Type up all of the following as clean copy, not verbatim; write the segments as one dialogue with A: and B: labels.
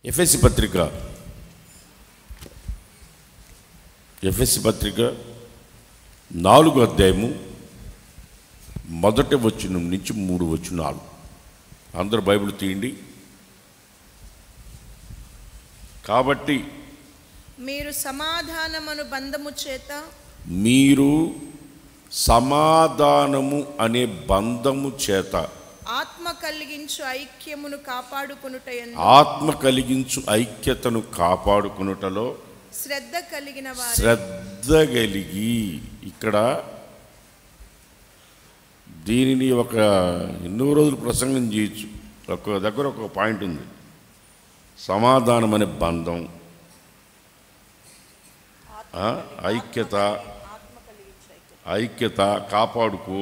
A: ఎఫెసీ పత్రిక 4వ అధ్యాయము మొదటి వచనం నుంచి 3 వచనాలు. అందరూ బైబిల్ తీయండి. కాబట్టి
B: మీరు సమాధానమను
A: అనే బంధము చేత
B: ఆత్మ కలిగించు ఐక్యతను కాపాడుకొనుటలో శ్రద్ధ కలిగి. ఇక్కడ దీనిని ఎన్నో రోజులు ప్రసంగం చేయొచ్చు. ఒక దగ్గర ఒక పాయింట్ ఉంది. సమాధానం అనే బంధం, ఐక్యత కాపాడుకో,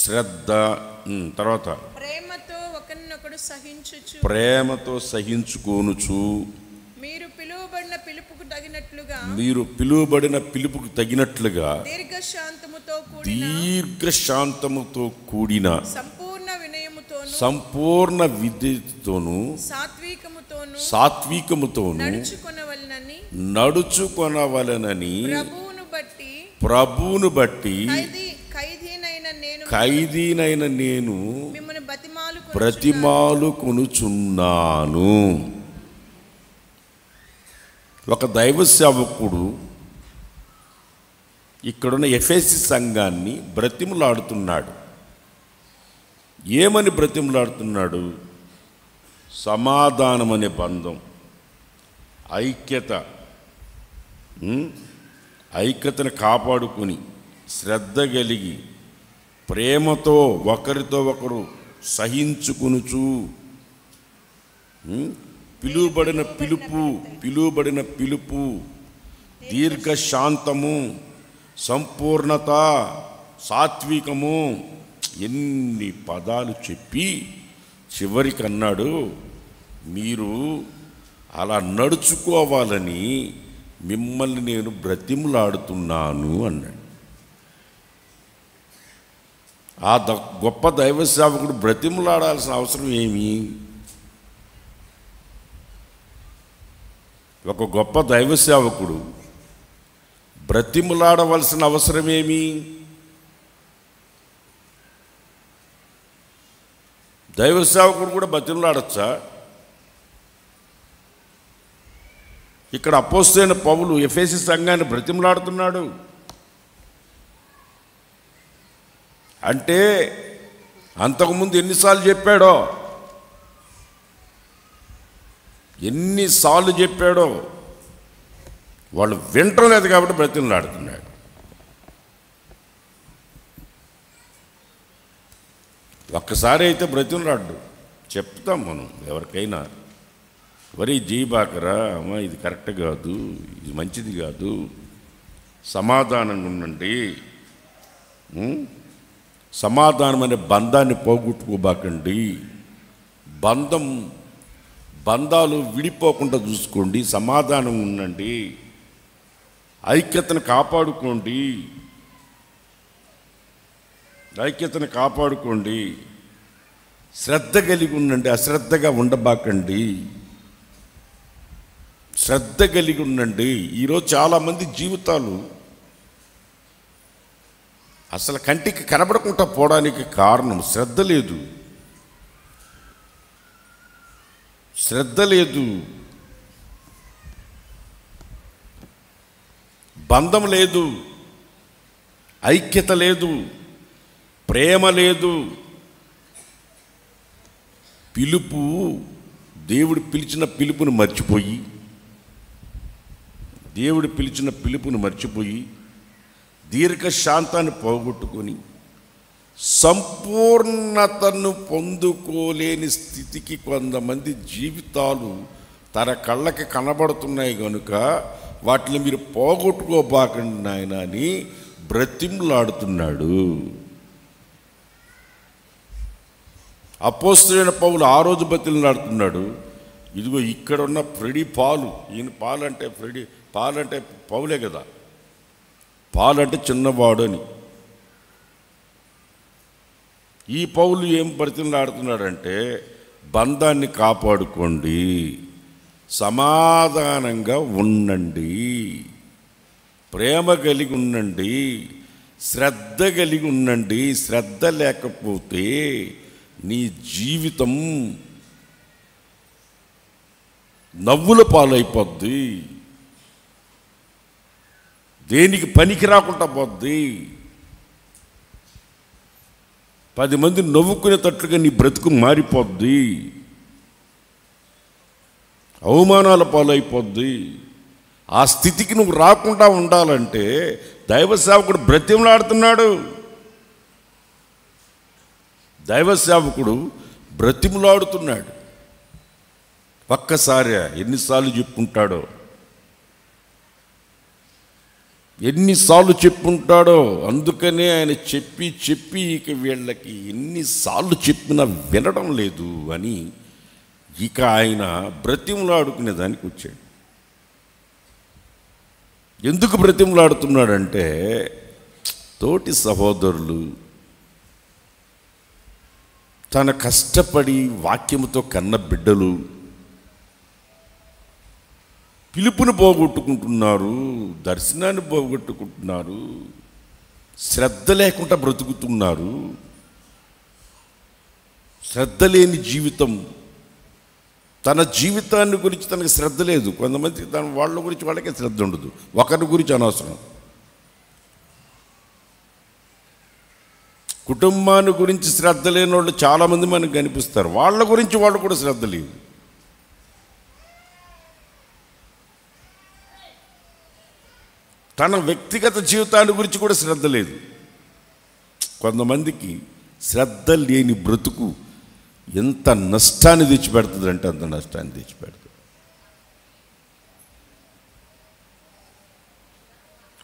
B: శ్రద్ధ, తర్వాత ప్రేమతో సహించుకోనుచు మీరు పిలువబడిన పిలుపుకు తగినట్లుగా దీర్ఘశాంతముతో కూడిన సంపూర్ణ విధేయతతోను సాత్వికముతోను నడుచుకొనవలెనని ప్రభువును బట్టి ఖైదీనైన నేను బ్రతిమాలుకొనుచున్నాను. ఒక దైవ సేవకుడు ఇక్కడున్న ఎఫెసీ సంఘాన్ని బ్రతిమలాడుతున్నాడు. ఏమని బ్రతిమలాడుతున్నాడు? సమాధానం అనే బంధం, ఐక్యతను కాపాడుకొని శ్రద్ధ కలిగి ప్రేమతో ఒకరితో ఒకరు సహించుకొనుచు పిలువబడిన పిలుపు దీర్ఘశాంతము, సంపూర్ణత, సాత్వికము, ఎన్ని పదాలు చెప్పి చివరికి అన్నాడు, మీరు అలా నడుచుకోవాలని మిమ్మల్ని నేను బ్రతిమలాడుతున్నాను అన్నాడు. ఆ గొప్ప దైవ సేవకుడు బ్రతిమలాడాల్సిన అవసరం ఏమి? ఒక గొప్ప దైవ సేవకుడు బ్రతిమలాడవలసిన అవసరమేమి? దైవ సేవకుడు కూడా బ్రతిమలాడచ్చా? ఇక్కడ అపోస్తలుడైన పౌలు ఎఫెసీ సంఘాన్ని బ్రతిమలాడుతున్నాడు అంటే అంతకుముందు ఎన్నిసార్లు చెప్పాడో వాళ్ళు వింటం లేదు కాబట్టి బ్రతిమలాడుతున్నాడు. ఒక్కసారి అయితే బ్రతిమలాడు చెప్తాం మనం ఎవరికైనా, వరి జీబాకరా అమ్మా, ఇది కరెక్ట్ కాదు, ఇది మంచిది కాదు, సమాధానంగా ఉండండి, సమాధానం అనే బంధాన్ని పోగొట్టుకోబాకండి, బంధాలు విడిపోకుండా చూసుకోండి, సమాధానం ఉండండి, ఐక్యతను కాపాడుకోండి, శ్రద్ధ కలిగి ఉండండి, అశ్రద్ధగా ఉండబాకండి, శ్రద్ధ కలిగి ఉండండి. ఈరోజు చాలామంది జీవితాలు అసలు కంటికి కనబడకుండా పోవడానికి కారణం శ్రద్ధ లేదు, బంధం లేదు, ఐక్యత లేదు, ప్రేమ లేదు. దేవుడు పిలిచిన పిలుపును మర్చిపోయి దీర్ఘశాంతాన్ని పోగొట్టుకొని సంపూర్ణతను పొందుకోలేని స్థితికి కొంతమంది జీవితాలు తన కళ్ళకి కనబడుతున్నాయి కనుక వాటిని మీరు పోగొట్టుకోబాకండి నాయన అని బ్రతిమలాడుతున్నాడు. అపోస్తలుడైన పౌలు ఆ రోజు బ్రతిమలాడుతున్నాడు. ఇదిగో ఇక్కడ ఉన్న ఫ్రెడీ పాలు, ఈయన పాలంటే పౌలే కదా, పాలంటే చిన్నవాడు అని. ఈ పౌలు ఏం బ్రతిమలాడుతున్నాడంటే
A: బంధాన్ని కాపాడుకోండి, సమాధానంగా ఉండండి, ప్రేమ కలిగి ఉండండి, శ్రద్ధ కలిగి ఉండండి. శ్రద్ధ లేకపోతే నీ జీవితం నవ్వుల పాలైపోద్ది, దేనికి పనికి రాకుండా పోద్ది. 10 మంది నవ్వుకునేటట్లుగా నీ బ్రతుకు మారిపోద్ది, అవమానాల పాలైపోద్ది. ఆ స్థితికి నువ్వు రాకుండా ఉండాలంటే దైవ సేవకుడు బ్రతిమలాడుతున్నాడు. దైవ సేవకుడు బ్రతిమలాడుతున్నాడు. ఒక్కసారి ఎన్నిసార్లు చెప్పుకుంటాడో, ఎన్నిసార్లు చెప్పుంటాడో. అందుకనే ఆయన చెప్పి చెప్పి ఇక వీళ్ళకి ఎన్నిసార్లు చెప్పినా వినడం లేదు అని ఇక ఆయన బ్రతిమలాడుకునే దానికి వచ్చాడు. ఎందుకు బ్రతిమలాడుతున్నాడంటే తోటి సహోదరులు తన కష్టపడి వాక్యముతో కన్న బిడ్డలు పిలుపుని పోగొట్టుకుంటున్నారు, దర్శనాన్ని పోగొట్టుకుంటున్నారు, శ్రద్ధ లేకుండా బ్రతుకుతున్నారు. శ్రద్ధ లేని జీవితం, తన జీవితాన్ని గురించి తనకు శ్రద్ధ లేదు. కొంతమంది వాళ్ళ గురించి వాళ్ళకే శ్రద్ధ ఉండదు, ఒకరి గురించి అనవసరం. కుటుంబాన్ని గురించి శ్రద్ధ లేని వాళ్ళు చాలామంది మనకు కనిపిస్తారు, వాళ్ళ గురించి వాళ్ళు కూడా శ్రద్ధ లేదు. తన వ్యక్తిగత జీవితాన్ని గురించి కూడా శ్రద్ధ లేదు. కొంతమందికి శ్రద్ధ లేని బ్రతుకు ఎంత నష్టాన్ని తెచ్చిపెడుతుంది అంటే అంత నష్టాన్ని తెచ్చిపెడుతుంది.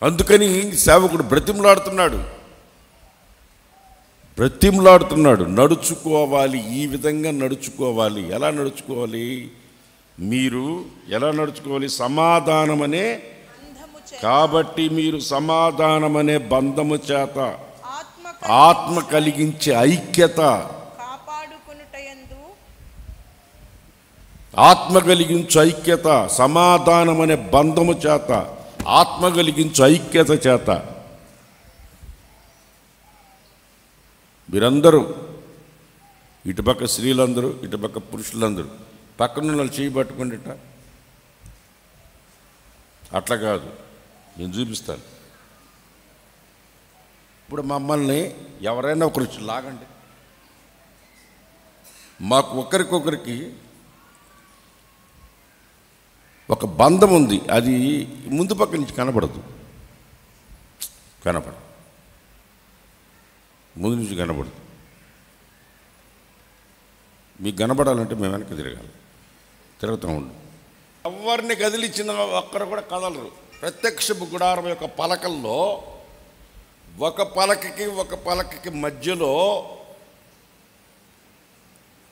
A: అందుకని సేవకుడు బ్రతిమలాడుతున్నాడు. నడుచుకోవాలి, ఈ విధంగా నడుచుకోవాలి. ఎలా నడుచుకోవాలి? మీరు ఎలా నడుచుకోవాలి? సమాధానమనే, కాబట్టి మీరు సమాధానమనే బంధము చేత ఆత్మ కలిగించే ఐక్యత, ఆత్మ కలిగించు ఐక్యత, సమాధానమనే బంధము చేత ఆత్మ కలిగించు ఐక్యత చేత మీరందరూ, ఇటుపక్క స్త్రీలందరూ, ఇటుపక్క పురుషులందరూ పక్కన వాళ్ళు చేయబట్టుకోండి. అట్లా కాదు, నేను చూపిస్తాను. ఇప్పుడు మమ్మల్ని ఎవరైనా ఒకరు లాగండి. మాకు ఒకరికొకరికి ఒక బంధం ఉంది, అది ముందు పక్క నుంచి కనపడదు. ముందు నుంచి కనపడదు. మీకు కనపడాలంటే మేము వెనక్కి తిరుగుతూ ఉండు. ఎవరిని కదిలించిన ఒక్కరు కూడా కదలరు. ప్రత్యక్షపు గుడారం యొక్క పలకల్లో ఒక పలకకి మధ్యలో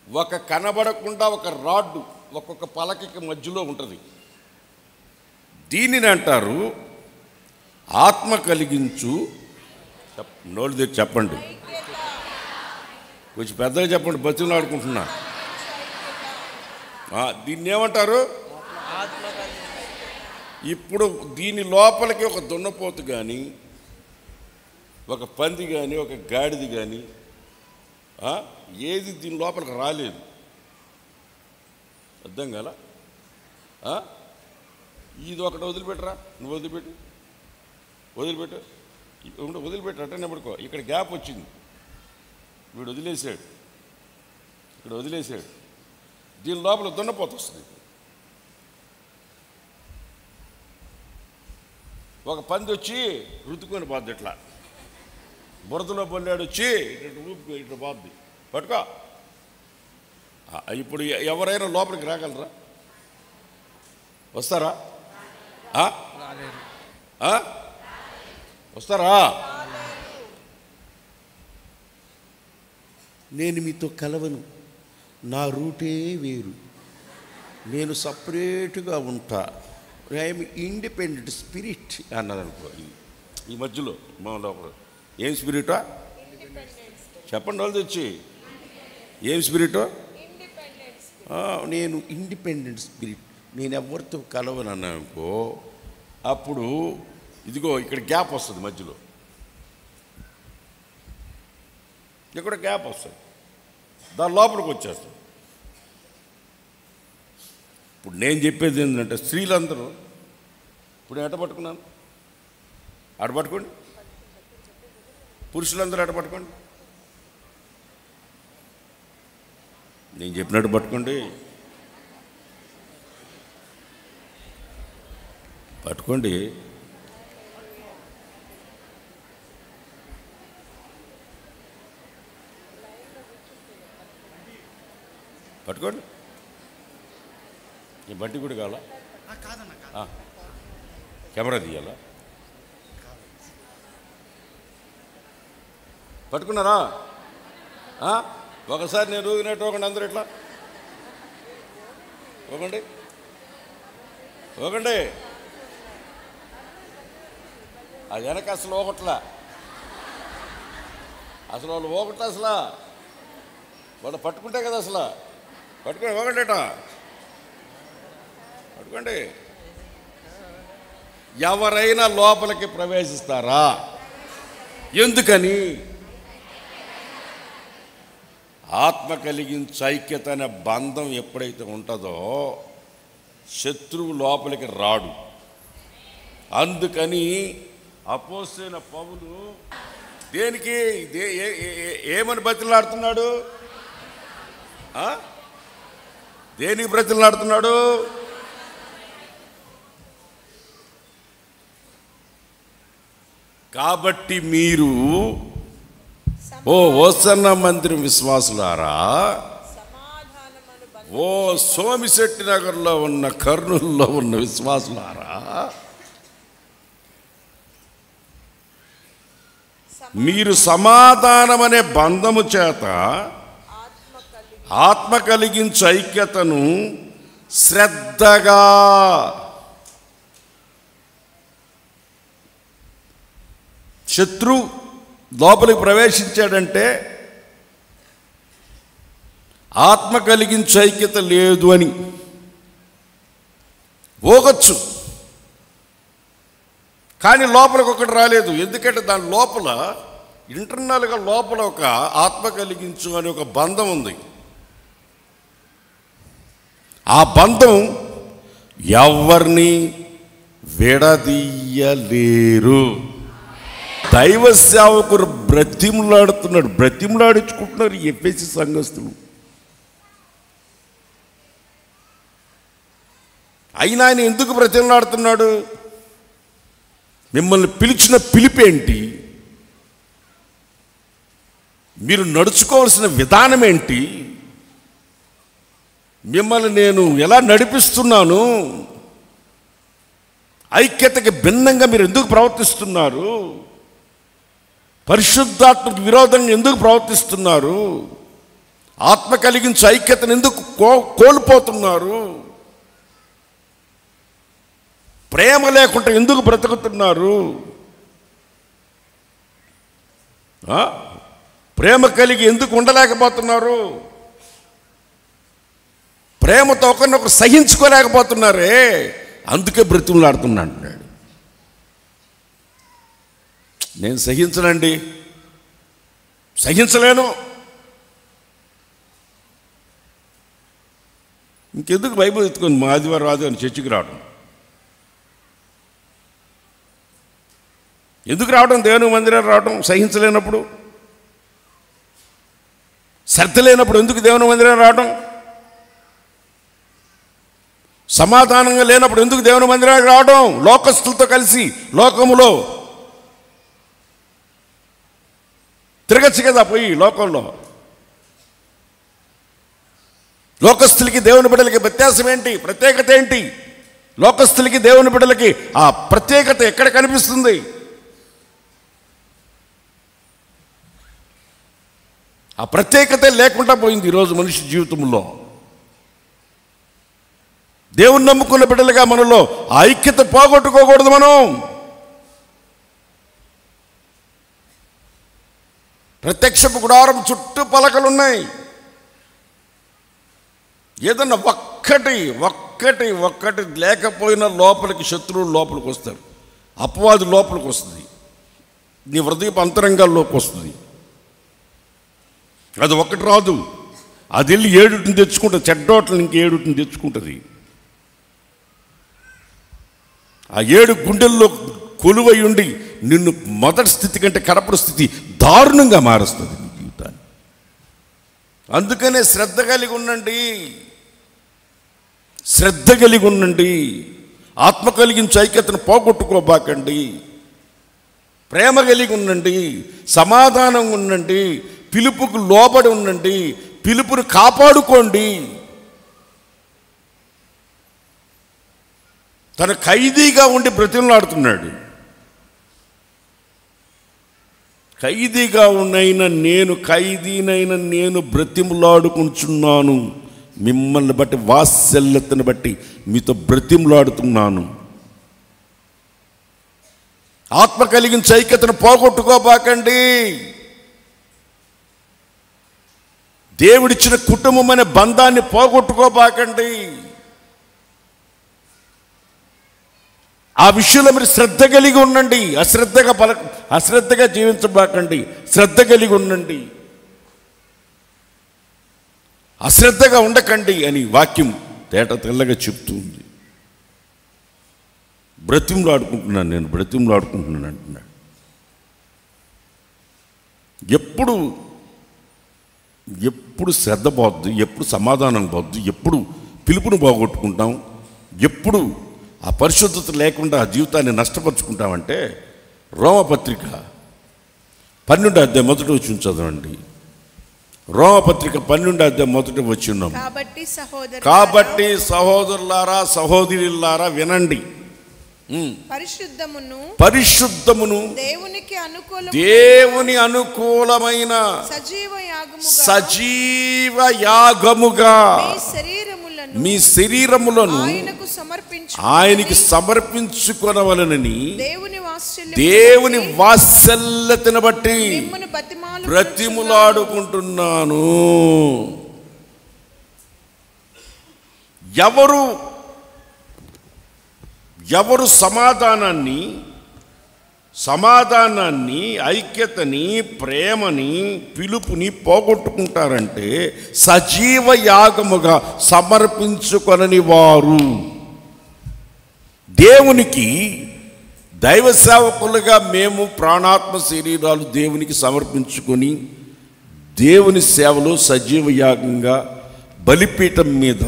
A: ఒక కనబడకుండా ఒక రాడ్డు ఒక్కొక్క పలకకి మధ్యలో ఉంటుంది. దీనిని అంటారు ఆత్మ కలిగించు. నోళ్ళు దగ్గర చెప్పండి, కొంచెం పెద్దగా చెప్పండి, బతుకులు ఆడుకుంటున్నా. దీన్ని ఏమంటారు? ఇప్పుడు దీని లోపలికి ఒక దున్నపోతు కానీ, ఒక పంది కానీ, ఒక గాడిది కానీ ఏది దీని లోపలికి రాలేదు. అర్థం కాల? ఇది ఒకటి వదిలిపెట్టరా, నువ్వు వదిలిపెట్టు అట్టనే పడుకో. ఇక్కడ గ్యాప్ వచ్చింది, వీడు వదిలేసాడు, ఇక్కడ వదిలేసాడు. దీని లోపల దున్నపోత వస్తుంది. ఒక పంది వచ్చి రుతుకొని పోద్ది, ఇట్లా బురదలో పొల్లాడు వచ్చి ఇట్లా పోద్ది, పట్టుకో. ఇప్పుడు ఎవరైనా లోపలికి రాగలరా? వస్తారా? వస్తారా? నేను మీతో కలవను, నా రూటే వేరు, నేను సపరేట్గా ఉంటా, ఐఎమ్ ఇండిపెండెంట్ స్పిరిట్ అన్నదనుకో. ఈ మధ్యలో మా లోపల ఏం స్పిరిటా చెప్పండి, వాళ్ళు తెచ్చి ఏం స్పిరిటో?
B: నేను ఇండిపెండెంట్ స్పిరిట్, నేను ఎవరితో కలవనన్నా అనుకో, అప్పుడు ఇదిగో ఇక్కడ గ్యాప్ వస్తుంది, మధ్యలో ఇక్కడ గ్యాప్ వస్తుంది, దాని లోపలికి వచ్చేస్తుంది. ఇప్పుడు నేను చెప్పేది ఏంటంటే స్త్రీలందరూ ఇప్పుడు ఎట పట్టుకున్నాను, అటు పట్టుకోండి, పురుషులందరూ అట పట్టుకోండి, నేను చెప్పినట్టు పట్టుకోండి, పట్టుకోండి. పట్టుకోండి. ఈ బట్టి కూడా కావాలా? కెమెరా తీయాలా? పట్టుకున్నారా? ఒకసారి నేను ఊగినట్టు ఒకటి అందరూ ఇట్లా ఒకండి ఒకండి. అది వెనక అసలు ఒకట్లా, అసలు వాళ్ళు ఒకట్లా, అసలు వాళ్ళు పట్టుకుంటే కదా, అసలు పట్టుకోండి, ఒకటేట పట్టుకోండి. ఎవరైనా లోపలికి ప్రవేశిస్తారా? ఎందుకని? ఆత్మ కలిగించే ఐక్యత అనే బంధం ఎప్పుడైతే ఉంటుందో శత్రువు లోపలికి రాడు. అందుకని అపోస్తలుడైన పౌలు దేనికి ఏమని బ్రతిలాడుతున్నాడు? దేనికి బ్రతిలాడుతున్నాడు? కాబట్టి మీరు ఓ ఓసన్న మందిరం విశ్వాసులారా, ఓ సోమిశెట్టి నగర్లో ఉన్న, కర్నూలులో ఉన్న విశ్వాసులారా, మీరు సమాధానం అనే బంధము చేత ఆత్మ కలిగించే ఐక్యతను శ్రద్ధగా, శత్రు లోపలికి ప్రవేశించాడంటే ఆత్మ కలిగించే ఐక్యత లేదు అని పోగొచ్చు, కానీ లోపలికి ఒకటి రాలేదు. ఎందుకంటే దాని లోపల ఇంటర్నల్గా లోపల ఒక ఆత్మ కలిగించు అనే ఒక బంధం ఉంది. ఆ బంధం ఎవరిని విడదీయలేరు. దైవ సేవకుడు బ్రతిమలాడుతున్నాడు, బ్రతిమలాడించుకుంటున్నారు ఎఫెసీ సంఘస్థులు. అయినా ఆయన ఎందుకు బ్రతిమలాడుతున్నాడు? మిమ్మల్ని పిలిచిన పిలిపేంటి? మీరు నడుచుకోవాల్సిన విధానం ఏంటి? మిమ్మల్ని నేను ఎలా నడిపిస్తున్నాను? ఐక్యతకి భిన్నంగా మీరు ఎందుకు ప్రవర్తిస్తున్నారు? పరిశుద్ధాత్మకు విరోధంగా ఎందుకు ప్రవర్తిస్తున్నారు? ఆత్మ కలిగించే ఐక్యతను ఎందుకు కోల్పోతున్నారు? ప్రేమ లేకుండా ఎందుకు బ్రతుకుతున్నారు? ప్రేమ కలిగి ఎందుకు ఉండలేకపోతున్నారు? ప్రేమతో ఒకరినొకరు సహించుకోలేకపోతున్నారే, అందుకే బ్రతిమలాడుతున్నా అంటున్నాడు. నేను సహించనండి, సహించలేను. ఇంకెందుకు బైబిల్ ఎత్తుకొని మా ఆదివారం ఆదివారం చర్చికి రావడం? ఎందుకు రావడం? దేవుని మందిరానికి రావడం సహించలేనప్పుడు, శ్రద్ధ లేనప్పుడు ఎందుకు దేవుని మందిరానికి రావడం? సమాధానంగా లేనప్పుడు ఎందుకు దేవుని మందిరానికి రావడం? లోకస్తులతో కలిసి లోకములో తిరగచ్చు కదా, పోయి లోకంలో. లోకస్తులకి దేవుని బిడ్డలకి వ్యత్యాసం ఏంటి? ప్రత్యేకత ఏంటి? లోకస్తులకి దేవుని బిడ్డలకి ఆ ప్రత్యేకత ఎక్కడ కనిపిస్తుంది? ఆ ప్రత్యేకత లేకుండా పోయింది ఈరోజు మనిషి జీవితంలో. దేవుని నమ్ముకున్న బిడ్డలుగా మనలో ఆ ఐక్యత పోగొట్టుకోకూడదు. మనం ప్రత్యక్షపు గుడారం చుట్టూ పలకలున్నాయి. ఏదన్నా ఒక్కటి లేకపోయినా లోపలికి శత్రువులు లోపలికి వస్తారు, అపవాది లోపలికి వస్తుంది, నీ హృదయపు అంతరంగాల్లోకి వస్తుంది. అది ఒకటి రాదు, అది వెళ్ళి 7 తెచ్చుకుంటుంది, చెడ్డోట్లను ఇంక 7 తెచ్చుకుంటుంది. ఆ 7 గుండెల్లో కొలువై ఉండి నిన్ను మొదటి స్థితి కంటే కడపడి స్థితి దారుణంగా మారుస్తుంది నీ జీవితాన్ని. అందుకనే శ్రద్ధ కలిగి ఉండండి, ఆత్మ కలిగించి ఐక్యతను పోగొట్టుకోబాకండి, ప్రేమ కలిగి ఉండండి, సమాధానంగా ఉండండి, పిలుపుకు లోబడి ఉండండి, పిలుపును కాపాడుకోండి. తన ఖైదీగా ఉండి బ్రతిమలాడుతున్నాడు. ఖైదీనైనా నేను బ్రతిమలాడుకుంటున్నాను, మిమ్మల్ని బట్టి వాత్సల్యతను బట్టి మీతో బ్రతిమలాడుతున్నాను. ఆత్మ కలిగించి ఐక్యతను పోగొట్టుకోబాకండి. దేవుడిచ్చిన కుటుంబం అనే బంధాన్ని పోగొట్టుకోబాకండి. ఆ విషయంలో మీరు శ్రద్ధ కలిగి ఉండండి, అశ్రద్ధగా జీవించబాకండి, శ్రద్ధ కలిగి ఉండండి, అశ్రద్ధగా ఉండకండి అని వాక్యం తేట తెల్లగా చెప్తుంది. బ్రతిమలాడుకుంటున్నాను అంటున్నాడు. ఎప్పుడు శ్రద్ధ పోద్దు, ఎప్పుడు సమాధానం పోద్దు, ఎప్పుడు పిలుపును పోగొట్టుకుంటాం, ఎప్పుడు ఆ పరిశుద్ధత లేకుండా ఆ జీవితాన్ని నష్టపరుచుకుంటామంటే రోమపత్రిక 12వ అధ్యాయం 1వ వచనం చదవండి. రోమపత్రిక 12వ అధ్యాయం 1వ వచనం. కాబట్టి సహోదరులారా సహోదరులారా వినండి, పరిశుద్ధమును దేవుని అనుకూలమైన సజీవ యాగముగా మీ శరీరములను ఆయనకి సమర్పించుకొనవలెనని దేవుని వాత్సల్యతను బట్టి బ్రతిమలాడుకుంటున్నాను. ఎవరు సమాధానాన్ని ఐక్యతని ప్రేమని పిలుపుని పోగొట్టుకుంటారంటే సజీవ యాగముగా సమర్పించుకొనని వారు. దేవునికి దైవ సేవకులుగా మేము ప్రాణాత్మ శరీరాలు దేవునికి సమర్పించుకొని దేవుని సేవలో సజీవ యాగంగా బలిపీఠం మీద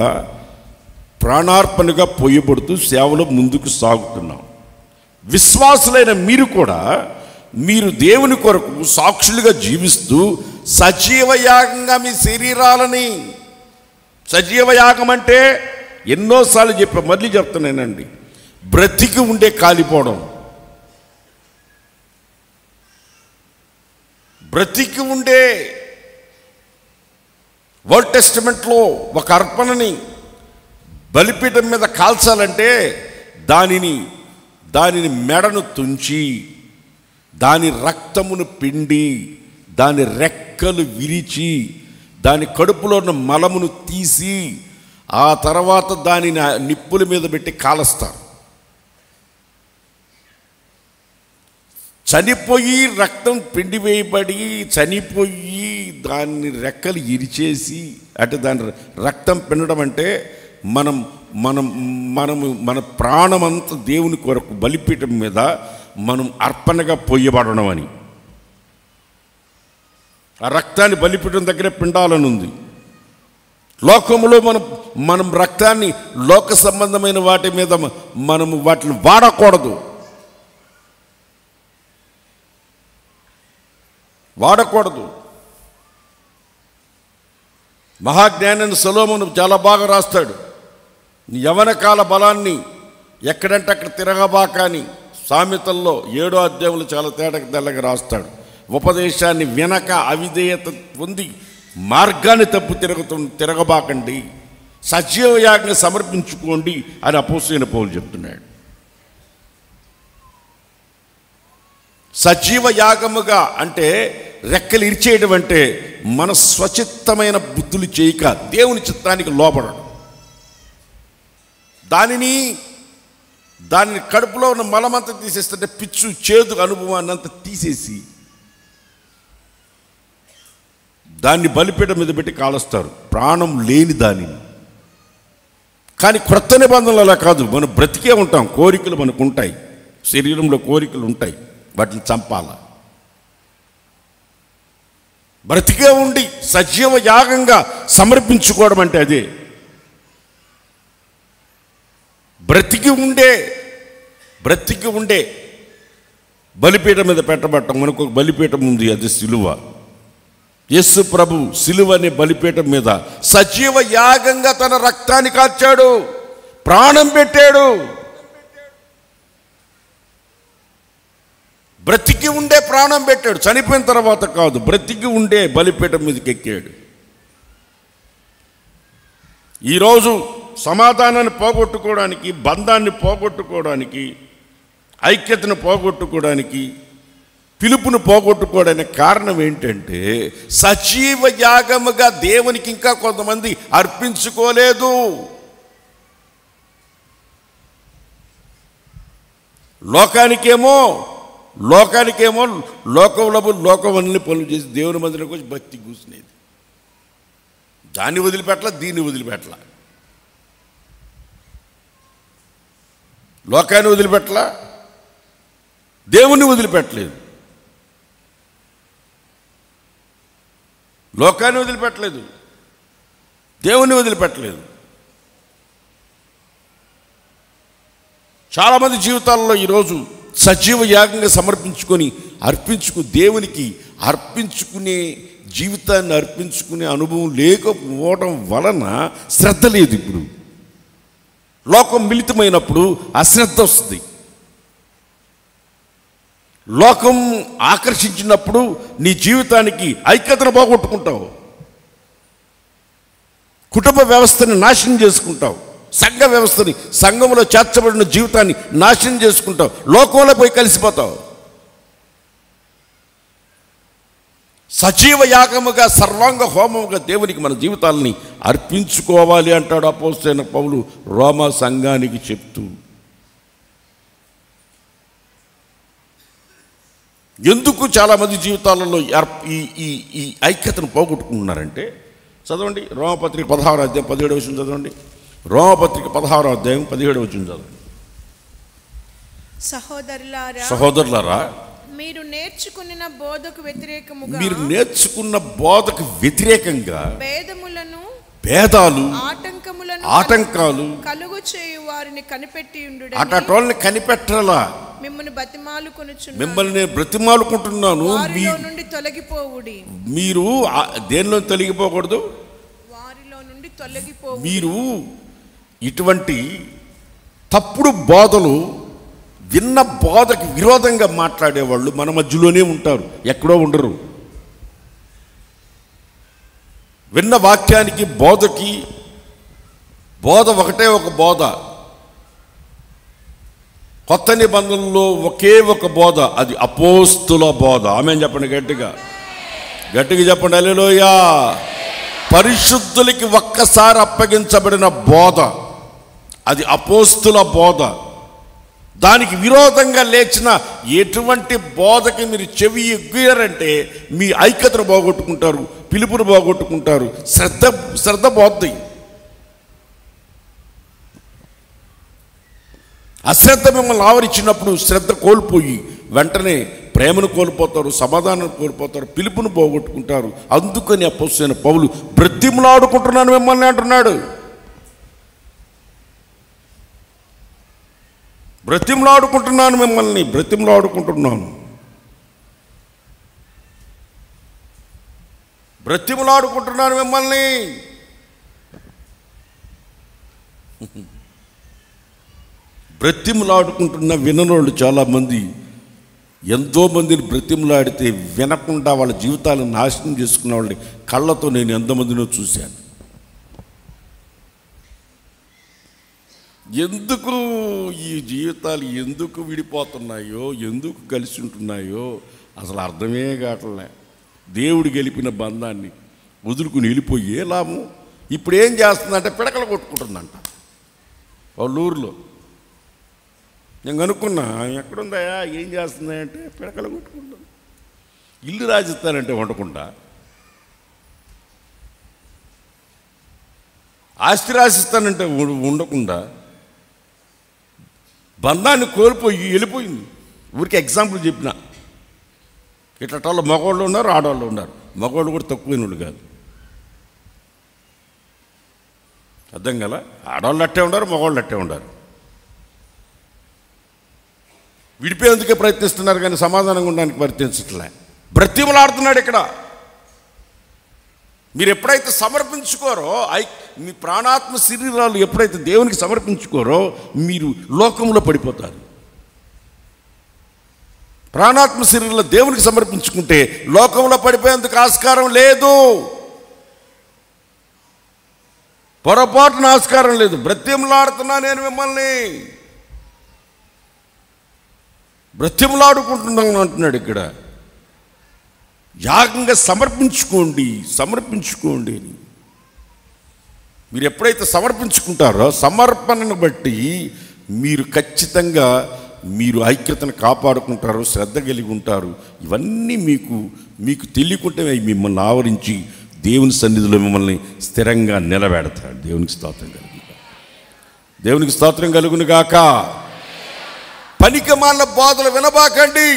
B: ప్రాణార్పణగా పోయబడుతూ సేవలో ముందుకు సాగుతున్నాం. విశ్వాసులైన మీరు కూడా మీరు దేవుని కొరకు సాక్షులుగా జీవిస్తూ సజీవ యాగంగా మీ శరీరాలని, సజీవ యాగం అంటే ఎన్నోసార్లు మళ్ళీ చెప్తున్నానండి, బ్రతికి ఉండే కాలిపోవడం, బ్రతికి ఉండే ఓల్డ్ టెస్టమెంట్లో ఒక అర్పణని బలిపీఠం మీద కాల్చాలంటే దానిని మెడను తుంచి దాని రక్తమును పిండి దాని రెక్కలు విరిచి దాని కడుపులో ఉన్న మలమును తీసి ఆ తర్వాత దానిని నిప్పుల మీద పెట్టి కాలుస్తారు. చనిపోయి రక్తం పిండి వేయబడి చనిపోయి దాన్ని రెక్కలు ఇరిచేసి, అంటే దాని రక్తం పిండడం అంటే మన ప్రాణమంతా దేవుని కొరకు బలిపీఠం మీద మనం అర్పణగా పోయబడడం అని. ఆ రక్తాన్ని బలిపీఠం దగ్గర పిండాలని ఉంది. లోకములో మనం రక్తాన్ని లోక సంబంధమైన వాటి మీద మనము వాటిని వాడకూడదు. మహాజ్ఞాని సొలొమోను చాలా బాగా రాస్తాడు. నీ యవన కాల బలాన్ని ఎక్కడంటే అక్కడ తిరగబాకాని సామెతల్లో 7వ అధ్యాయంలో చాలా తెల్లగా రాస్తాడు. ఉపదేశాన్ని వినక అవిధేయత పొంది మార్గాన్ని తప్పు తిరగబాకండి, సజీవ యాజ్ఞ సమర్పించుకోండి అని అపోస్తలుడైన పౌలు చెప్తున్నాడు. సజీవ యాగముగా అంటే రెక్కలు ఇరిచేయడం అంటే మన స్వచిత్తమైన బుద్ధులు చేయక దేవుని చిత్తానికి లోపడడం. దానిని కడుపులో ఉన్న మలమంతా తీసేస్తుంటే పిచ్చు చేదు అనుభవాన్ని అంతా తీసేసి దాన్ని బలిపీఠం మీద పెట్టి కాలుస్తారు, ప్రాణం లేని దానిని. కానీ క్రొత్త నిబంధనలు అలా కాదు. మనం బ్రతికే ఉంటాం, కోరికలు మనకు ఉంటాయి, శరీరంలో కోరికలు ఉంటాయి, వాటిని చంపాల. బ్రతికే ఉండి సజీవ యాగంగా సమర్పించుకోవడం అంటే అదే. బ్రతికి ఉండే బలిపీఠం మీద పెట్టబట్టం. మనకు ఒక బలిపీఠం ఉంది, అది సిలువ. యేసు ప్రభు సిలువ అనే బలిపీఠం మీద సజీవ యాగంగా తన రక్తాన్ని కార్చాడు, ప్రాణం పెట్టాడు. బ్రతికి ఉండే ప్రాణం పెట్టాడు, చనిపోయిన తర్వాత కాదు, బ్రతికి ఉండే బలిపీఠం మీదకి ఎక్కాడు. ఈరోజు సమాధానాన్ని పోగొట్టుకోవడానికి, బంధాన్ని పోగొట్టుకోవడానికి, ఐక్యతను పోగొట్టుకోవడానికి, పిలుపును పోగొట్టుకోవడానికి కారణం ఏంటంటే సజీవ యాగముగా దేవునికి ఇంకా కొంతమంది అర్పించుకోలేదు. లోకానికేమో లోకవన్నీ పనులు చేసి దేవుని మందిరం వచ్చి భక్తి కూర్చునేది. దాన్ని వదిలిపెట్టల, దీన్ని వదిలిపెట్టల, లోకాన్ని వదిలిపెట్టల, దేవుణ్ణి వదిలిపెట్టలేదు. లోకాన్ని వదిలిపెట్టలేదు, దేవుణ్ణి వదిలిపెట్టలేదు. చాలామంది జీవితాల్లో ఈరోజు సజీవ యాగంగా దేవునికి అర్పించుకునే జీవితాన్ని అర్పించుకునే అనుభవం లేకపోవడం వలన శ్రద్ధ లేదు. ఇప్పుడు లోకం మిళితమైనప్పుడు అశ్రద్ధ వస్తుంది. లోకం ఆకర్షించినప్పుడు నీ జీవితానికి ఐక్యతను పోగొట్టుకుంటావు, కుటుంబ వ్యవస్థని నాశనం చేసుకుంటావు, సంఘ వ్యవస్థని, సంఘంలో చేర్చబడిన జీవితాన్ని నాశనం చేసుకుంటావు, లోకంలో పోయి కలిసిపోతావు. సజీవ యాగముగా, సర్వాంగ హోమముగా దేవునికి మన జీవితాలని అర్పించుకోవాలి అంటాడు అపోస్తలుడైన పౌలు రోమా సంఘానికి చెప్తూ. ఎందుకు చాలామంది జీవితాలలో ఈ ఐక్యతను పోగొట్టుకుంటున్నారంటే, చదవండి రోమపత్రిక 16వ అధ్యాయం 17వ వచనం చదవండి. రోమపత్రిక 16వ అధ్యాయం 17వ వచనం చదవండి. సహోదరులారా, మీరు నేర్చుకున్న బోధకు వ్యతిరేకంగా భేదాలు, ఆటంకాలు కలుగు చేయు వారిని కనిపెట్టి ఉండుడి. అటోల్ని కనిపెట్టాలా? మిమ్మల్ని బ్రతిమాలుకుంటున్నాను, నుండి తొలగిపోవుడి. మీరు దేనిలో తొలగిపోకూడదు, వారిలో నుండి తొలగిపోవు. మీరు ఇటువంటి తప్పుడు బోధలు విన్న బోధకి విరోధంగా మాట్లాడేవాళ్ళు మన మధ్యలోనే ఉంటారు, ఎక్కడో ఉండరు. విన్న వాక్యానికి బోధకి బోధ ఒకటే ఒక బోధ. కొత్త నిబంధనలో ఒకే ఒక బోధ, అది అపోస్తుల బోధ. ఆమేన్ చెప్పండి, గట్టిగా చెప్పండి హల్లెలూయా. పరిశుద్ధులకి ఒక్కసారి అప్పగించబడిన బోధ, అది అపోస్తుల బోధ. దానికి విరోధంగా లేచిన ఎటువంటి బోధకి మీరు చెవి ఎగ్గారంటే మీ ఐక్యతను పోగొట్టుకుంటారు, పిలుపును పోగొట్టుకుంటారు, శ్రద్ధ పోద్ది. అశ్రద్ధ మిమ్మల్ని ఆవరించినప్పుడు శ్రద్ధ కోల్పోయి వెంటనే ప్రేమను కోల్పోతారు, సమాధానం కోల్పోతారు, పిలుపును పోగొట్టుకుంటారు. అందుకని అపోస్తలుడైన పౌలు బ్రతిమలాడుకుంటున్నాను మిమ్మల్ని అంటున్నాడు. బ్రతిమలాడుకుంటున్నాను మిమ్మల్ని, బ్రతిమలాడుకుంటున్నాను మిమ్మల్ని. బ్రతిమలాడుకుంటున్న విననోళ్ళు చాలామంది, ఎంతోమందిని బ్రతిమలాడితే వినకుండా వాళ్ళ జీవితాలను నాశనం చేసుకున్న వాళ్ళని కళ్ళతో నేను ఎంతమందినో చూశాను. ఎందుకు ఈ జీవితాలు ఎందుకు విడిపోతున్నాయో, ఎందుకు కలిసి ఉంటున్నాయో అసలు అర్థమే కావట్లే. దేవుడు గెలిపిన బంధాన్ని వదులుకుని వెళ్ళిపోయి ఏ లాభం? ఇప్పుడు ఏం చేస్తుందంటే పిడకలు కొట్టుకుంటుందంట వాళ్ళ ఊరిలో. నేను కనుక్కున్నా, ఎక్కడుందయా ఏం చేస్తుంది అంటే పిడకలు కొట్టుకుంటుంది. ఇల్లు రాజిస్తానంటే వండకుండా, ఆస్తి రాసిస్తానంటే ఉండకుండా బంధాన్ని కోల్పోయి వెళ్ళిపోయింది. ఊరికి ఎగ్జాంపుల్ చెప్పిన. ఇట్లా మగవాళ్ళు ఉన్నారు, ఆడవాళ్ళు ఉన్నారు. మగవాళ్ళు కూడా తక్కువైన వాళ్ళు కాదు. అర్థం కదా? ఆడవాళ్ళు అట్టే ఉండారు, మగవాళ్ళు అట్టే ఉండారు. విడిపోయేందుకే ప్రయత్నిస్తున్నారు కానీ సమాధానంగా ఉండడానికి ప్రయత్నించట్లే. బ్రతిమలాడుతున్నాడు ఇక్కడ. మీరు ఎప్పుడైతే సమర్పించుకోరో, మీ ప్రాణాత్మ శరీరాలు ఎప్పుడైతే దేవునికి సమర్పించుకోరో మీరు లోకంలో పడిపోతారు. ప్రాణాత్మ శరీరాలు దేవునికి సమర్పించుకుంటే లోకంలో పడిపోయేందుకు ఆస్కారం లేదు, పొరపాటున ఆస్కారం లేదు. బ్రతిమలాడుతున్నా నేను మిమ్మల్ని, బ్రతిమలాడుకుంటున్నాను అంటున్నాడు ఇక్కడ. యాగంగా సమర్పించుకోండి, సమర్పించుకోండి అని. మీరు ఎప్పుడైతే సమర్పించుకుంటారో సమర్పణను బట్టి మీరు ఖచ్చితంగా మీరు ఐక్యతను కాపాడుకుంటారు, శ్రద్ధ కలిగి ఉంటారు. ఇవన్నీ మీకు తెలియకుంటే మిమ్మల్ని ఆవరించి దేవుని సన్నిధిలో మిమ్మల్ని స్థిరంగా నిలబెడతాడు. దేవునికి స్తోత్రం కలుగును, దేవునికి స్తోత్రం కలుగును గాక. పనికిమాలిన బోధలు వినబాకండి.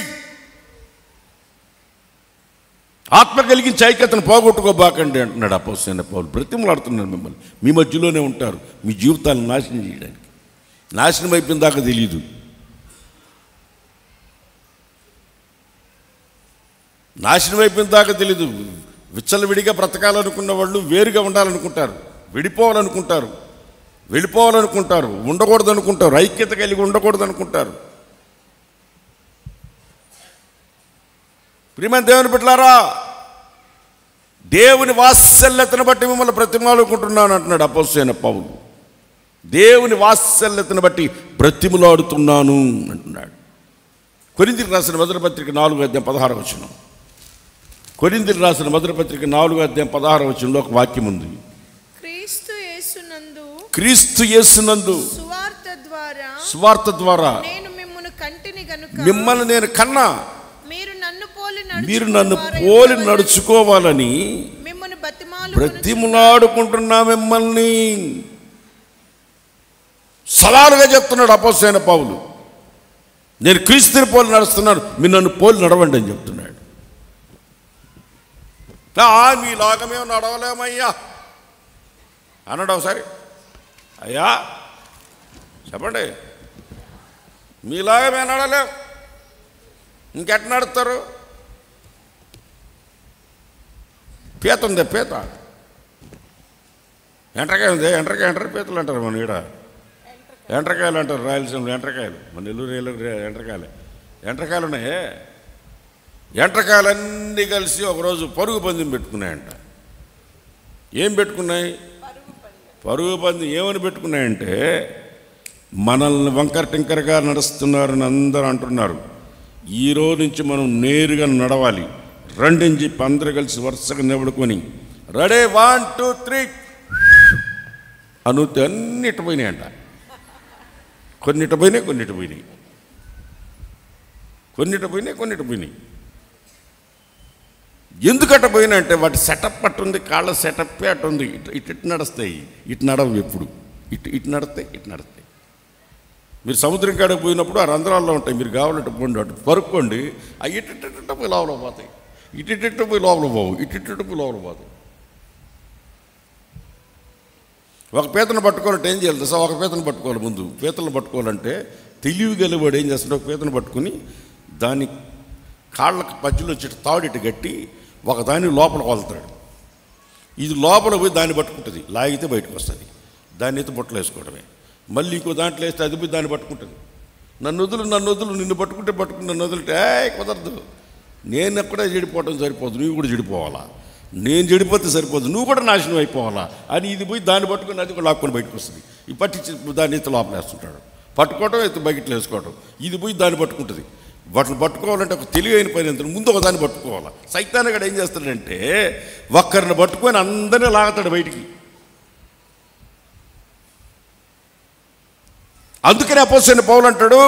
B: ఆత్మ కలిగించి ఐక్యతను పోగొట్టుకోబాకండి అంటున్నాడు అపోస్తలుడైన పౌలు. బ్రతిమలాడుతున్నాడు మిమ్మల్ని. మీ మధ్యలోనే ఉంటారు మీ జీవితాలను నాశనం చేయడానికి. నాశనం అయిపోయిన దాకా తెలియదు. నాశనం అయిపోయిన దాకా తెలీదు. విచ్చలవిడిగా బ్రతకాలనుకున్న వాళ్ళు వేరుగా ఉండాలనుకుంటారు, విడిపోవాలనుకుంటారు, వెళ్ళిపోవాలనుకుంటారు, ఉండకూడదు అనుకుంటారు, ఐక్యత కలిగి ఉండకూడదు అనుకుంటారు. ప్రియమైన దేవుని బిడ్డలారా, దేవుని వాత్సల్యతను బట్టి మిమ్మల్ని బ్రతిమలాడుకుంటున్నాను అంటున్నాడు అపోస్తలుడైన పౌలు. దేవుని వాత్సల్యతను బట్టి బ్రతిమలాడుతున్నాను అంటున్నాడు. కొరింథీయులకు రాసిన మొదటి పత్రిక 4:16. కొరింథీయులకు రాసిన మొదటి పత్రిక 4:16 ఒక వాక్యం ఉంది. క్రీస్తు యేసునందు సువార్త ద్వారా మిమ్మల్ని నేను కన్నా, మీరు నన్ను పోలి నడుచుకోవాలని బ్రతిమలాడుకుంటున్నా మిమ్మల్ని. సవాలుగా చెప్తున్నాడు అపోస్తలుడైన పౌలు. నేను క్రీస్తుని పోలి నడుస్తున్నాను, మీరు నన్ను పోలి నడవండి అని చెప్తున్నాడు. మీలాగా మేము నడవలేమయ్యా అన్నాడు ఒకసారి. అయ్యా చెప్పండి, మీలాగా మేము నడవలేం, ఇంకెట్ నడుస్తారు? పీత ఉంది, పీత ఎండ్రకాయ ఉంది, ఎండ్రకాయ పీతలు అంటారు మన ఈడ. ఎండ్రకాయలు అంటారు రాయలసీమలో, ఎండ్రకాయలు. మన నెల్లూరు ఎండ్రకాయలు ఉన్నాయి. ఎండ్రకాయలన్నీ కలిసి ఒకరోజు పరుగు పందెం పెట్టుకున్నాయంట. ఏం పెట్టుకున్నాయి? పరుగు పందెం. ఏమని పెట్టుకున్నాయంటే, మనల్ని వంకర టింకరగా నడుస్తున్నారని అందరూ అంటున్నారు, ఈరోజు నుంచి మనం నేరుగా నడవాలి, రెండని చెప్పి అందరూ కలిసి వరుసగా నిలబడుకొని రెడీ 1 2 3 అనుతే అన్నిటి పోయినాయంట. కొన్నిటి పోయినాయి, కొన్నిటి పోయినాయి, కొన్నిటి పోయినాయి, కొన్నిటి పోయినాయి. ఎందుకట్ట పోయినా అంటే వాటి సెటప్ అట్టుంది, కాళ్ళ సెటప్పే అట్టుంది. ఇటు నడుస్తాయి, ఇటు నడవు. ఎప్పుడు ఇటు నడుస్తాయి, ఇటు నడుస్తాయి. మీరు సముద్రం కాడకు పోయినప్పుడు ఆ రంధ్రాల్లో ఉంటాయి, మీరు కావాలంటే పోండి, అటు పరుక్కోండి, అవి ఇటు పోయి లోపల పోతాయి, ఇటు పోయి లోపల పోవు, ఇటు పోయి లోపల పోతాయి. ఒక పీతను పట్టుకోవాలంటే ఏం చేయాలి సార్? ఒక పీతను పట్టుకోవాలి. ముందు పీతలను పట్టుకోవాలంటే తెలివి గలవాడు ఏం చేస్తాడు, ఒక పీతను పట్టుకుని దాని కాళ్ళకు మధ్యలో వచ్చి తాడిటి కట్టి ఒకదాన్ని లోపల వదులుతాడు. ఇది లోపల పోయి దాన్ని పట్టుకుంటుంది, లాగితే బయటకు వస్తుంది. దాన్ని అయితే బుట్టలు వేసుకోవడమే. మళ్ళీ ఇంకో దాంట్లో వేస్తే అది పోయి దాన్ని పట్టుకుంటుంది. నన్ను వదులు, నిన్ను పట్టుకుంటే నన్ను వదిలితే కుదరదు, నేను ఎక్కడే చెడిపోవటం సరిపోదు, నువ్వు కూడా చెడిపోవాలా, నేను చెడిపోతే సరిపోదు, నువ్వు కూడా నాశనం అయిపోవాలా అని ఇది పోయి దాన్ని పట్టుకుని అది కూడా లాక్కొని బయటకు వస్తుంది. ఈ పట్టి దాన్ని అయితే లోపల వేస్తుంటాడు. పట్టుకోవటం అయితే బకెట్లు వేసుకోవటం, ఇది పోయి దాన్ని పట్టుకుంటుంది. వాటిని పట్టుకోవాలంటే ఒక తెలివైన పని ఎంత ముందు ఒకదాన్ని పట్టుకోవాలి. సైతాన్ని కూడా ఏం చేస్తాడంటే ఒక్కరిని పట్టుకొని అందరినీ లాగుతాడు బయటికి. అందుకనే అపోస్తలుడైన పౌలు అంటాడు,